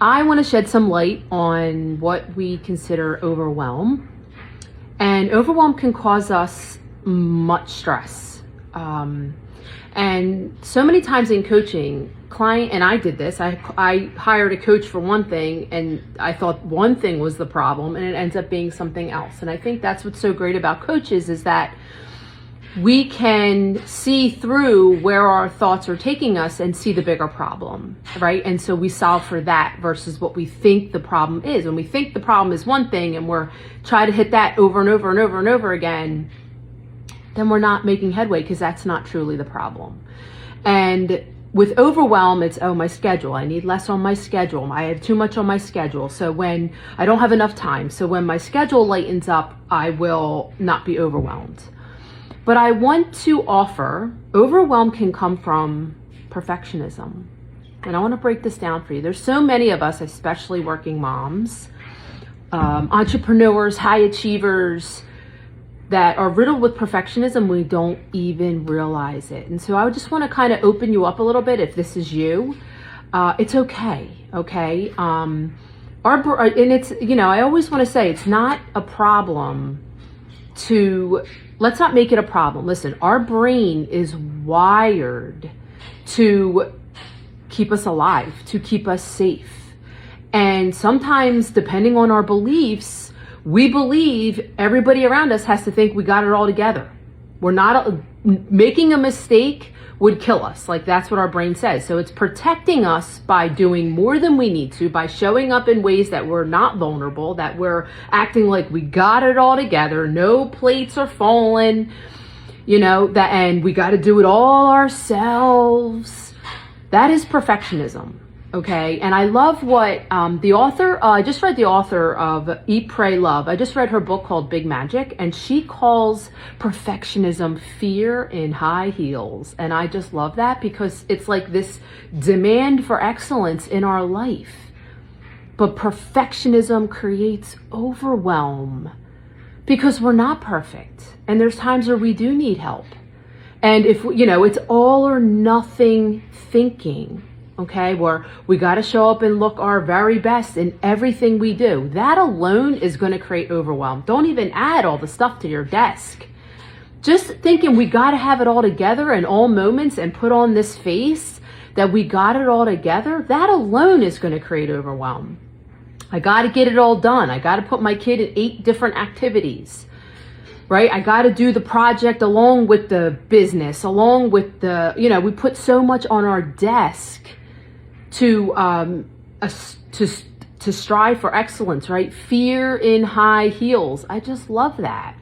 I want to shed some light on what we consider overwhelm. And overwhelm can cause us much stress. And so many times in coaching, and I did this, I hired a coach for one thing, and I thought one thing was the problem, and it ends up being something else. And I think that's what's so great about coaches, is that we can see through where our thoughts are taking us and see the bigger problem, right? And so we solve for that versus what we think the problem is. When we think the problem is one thing and we're trying to hit that over and over and over and over again, then we're not making headway, because that's not truly the problem. And with overwhelm, it's, oh, my schedule, I need less on my schedule, I have too much on my schedule, so when I don't have enough time, so when my schedule lightens up, I will not be overwhelmed. But I want to offer, overwhelm can come from perfectionism. And I want to break this down for you. There's so many of us, especially working moms, entrepreneurs, high achievers, that are riddled with perfectionism. We don't even realize it. And so I just want to kind of open you up a little bit. If this is you, it's okay. Okay. And it's, I always want to say, it's not a problem let's not make it a problem. Listen, our brain is wired to keep us alive, to keep us safe. And sometimes, depending on our beliefs, we believe everybody around us has to think we got it all together. We're not, making a mistake would kill us. Like, that's what our brain says. So it's protecting us by doing more than we need to, by showing up in ways that we're not vulnerable, that we're acting like we got it all together, no plates are falling, and we got to do it all ourselves. That is perfectionism. Okay. And I love what the author, I just read the author of Eat, Pray, Love. I just read her book called Big Magic, and she calls perfectionism fear in high heels. And I just love that, because it's like this demand for excellence in our life. But perfectionism creates overwhelm, because we're not perfect. And there's times where we do need help. And if, it's all or nothing thinking. Okay, where we got to show up and look our very best in everything we do. That alone is going to create overwhelm. Don't even add all the stuff to your desk. Just thinking we got to have it all together in all moments and put on this face that we got it all together, that alone is going to create overwhelm. I got to get it all done. I got to put my kid in 8 different activities. Right? I got to do the project along with the business, along with the, we put so much on our desk to strive for excellence, right? Fear in high heels. I just love that,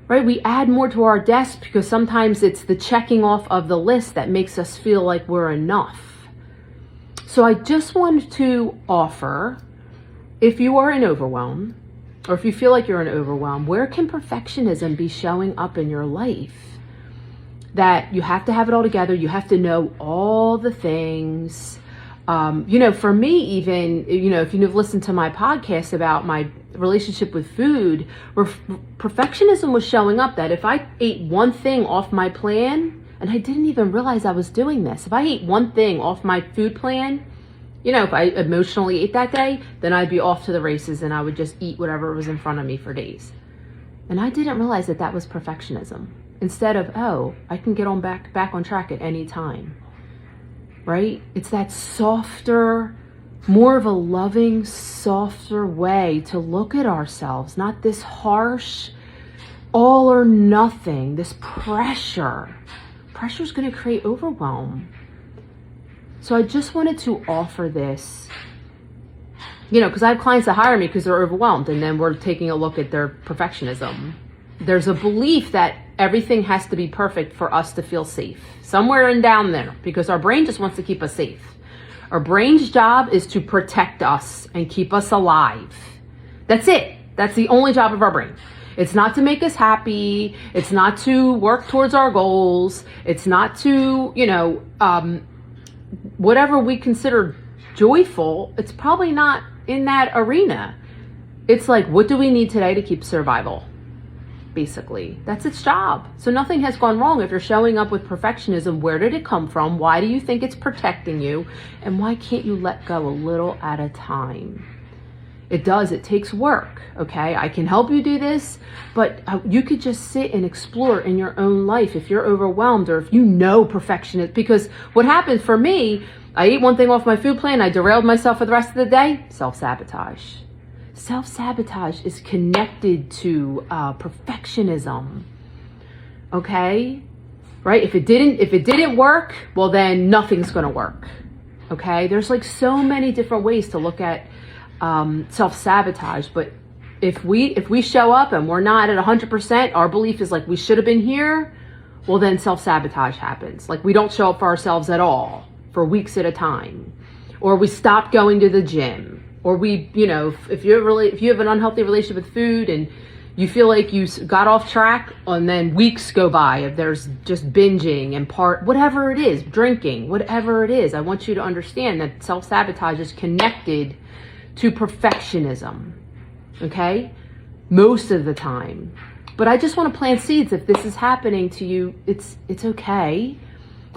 right? We add more to our desk because sometimes it's the checking off of the list that makes us feel like we're enough. So I just wanted to offer, if you are in overwhelm, or if you feel like you're in overwhelm, where can perfectionism be showing up in your life? That you have to have it all together. You have to know all the things. For me, even, if you've listened to my podcast about my relationship with food, where perfectionism was showing up, that if I ate one thing off my plan, and I didn't even realize I was doing this, if I ate one thing off my food plan, if I emotionally ate that day, then I'd be off to the races and I would just eat whatever was in front of me for days. And I didn't realize that was perfectionism. Instead of, oh, I can get back on track at any time. Right? It's that softer, more of a loving, softer way to look at ourselves, not this harsh, all or nothing, this pressure. Pressure is going to create overwhelm. So I just wanted to offer this, because I have clients that hire me because they're overwhelmed, and then we're taking a look at their perfectionism. There's a belief that everything has to be perfect for us to feel safe. Somewhere in down there, because our brain just wants to keep us safe. Our brain's job is to protect us and keep us alive. That's it. That's the only job of our brain. It's not to make us happy. It's not to work towards our goals. It's not to, whatever we consider joyful, it's probably not in that arena. It's like, what do we need today to keep survival? basically. That's its job. So nothing has gone wrong if you're showing up with perfectionism. Where did it come from? Why do you think it's protecting you? And why can't you let go a little at a time? It does. It takes work. Okay. I can help you do this, but you could just sit and explore in your own life if you're overwhelmed or if you know perfectionist. Because what happens for me, I ate one thing off my food plan, I derailed myself for the rest of the day. Self-sabotage. Self-sabotage is connected to perfectionism. Okay? Right? If it didn't work, well then nothing's going to work. Okay? There's like so many different ways to look at self-sabotage, but if we show up and we're not at 100%, our belief is like we should have been here, well then self-sabotage happens. Like we don't show up for ourselves at all for weeks at a time, or we stop going to the gym, or we, if you have an unhealthy relationship with food and you feel like you got off track, and then weeks go by if there's just binging and whatever it is, drinking, whatever it is, I want you to understand that self-sabotage is connected to perfectionism. Okay? Most of the time. But I just want to plant seeds. If this is happening to you, it's okay.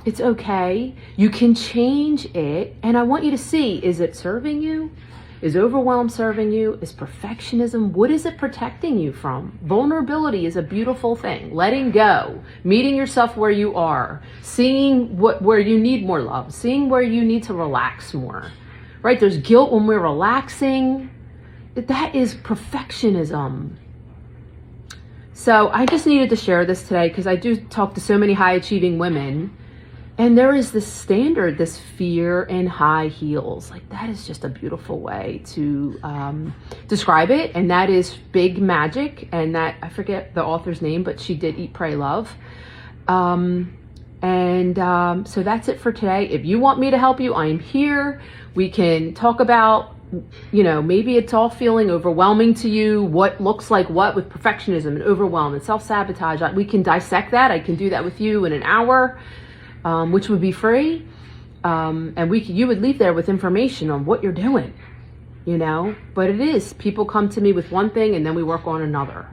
It's okay. You can change it. And I want you to see, is it serving you? Is overwhelm serving you? Is perfectionism? What is it protecting you from? Vulnerability is a beautiful thing. Letting go. Meeting yourself where you are. Seeing where you need more love. Seeing where you need to relax more. Right? There's guilt when we're relaxing. That is perfectionism. So I just needed to share this today because I do talk to so many high achieving women, and there is this standard, this fear in high heels. Like that is just a beautiful way to describe it. And that is Big Magic. And that, I forget the author's name, but she did Eat, Pray, Love. So that's it for today. If you want me to help you, I am here. We can talk about, maybe it's all feeling overwhelming to you. What looks like what with perfectionism and overwhelm and self-sabotage. We can dissect that. I can do that with you in an hour, which would be free. And you would leave there with information on what you're doing, but it is, people come to me with one thing and then we work on another.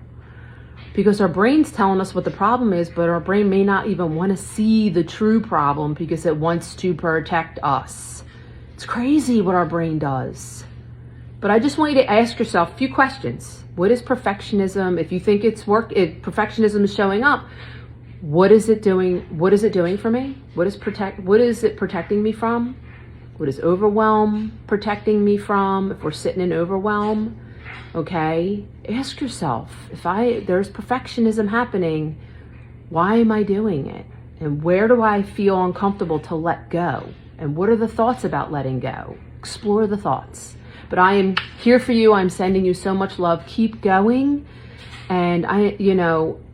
Because our brain's telling us what the problem is, but our brain may not even want to see the true problem because it wants to protect us. It's crazy what our brain does. But I just want you to ask yourself a few questions. What is perfectionism? If you think if perfectionism is showing up, what is it doing? What is it doing for me? What is it protecting me from? What is overwhelm protecting me from? If we're sitting in overwhelm, okay, ask yourself, if there's perfectionism happening, why am I doing it? And where do I feel uncomfortable to let go? And what are the thoughts about letting go? Explore the thoughts. But I am here for you. I'm sending you so much love. Keep going. And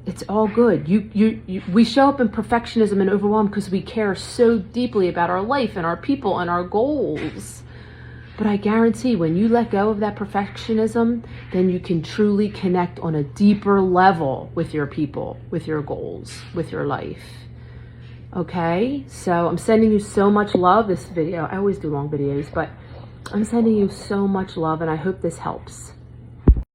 it's all good. We show up in perfectionism and overwhelm because we care so deeply about our life and our people and our goals. But I guarantee when you let go of that perfectionism, then you can truly connect on a deeper level with your people, with your goals, with your life. Okay, so I'm sending you so much love. This video, I always do long videos, but I'm sending you so much love, and I hope this helps.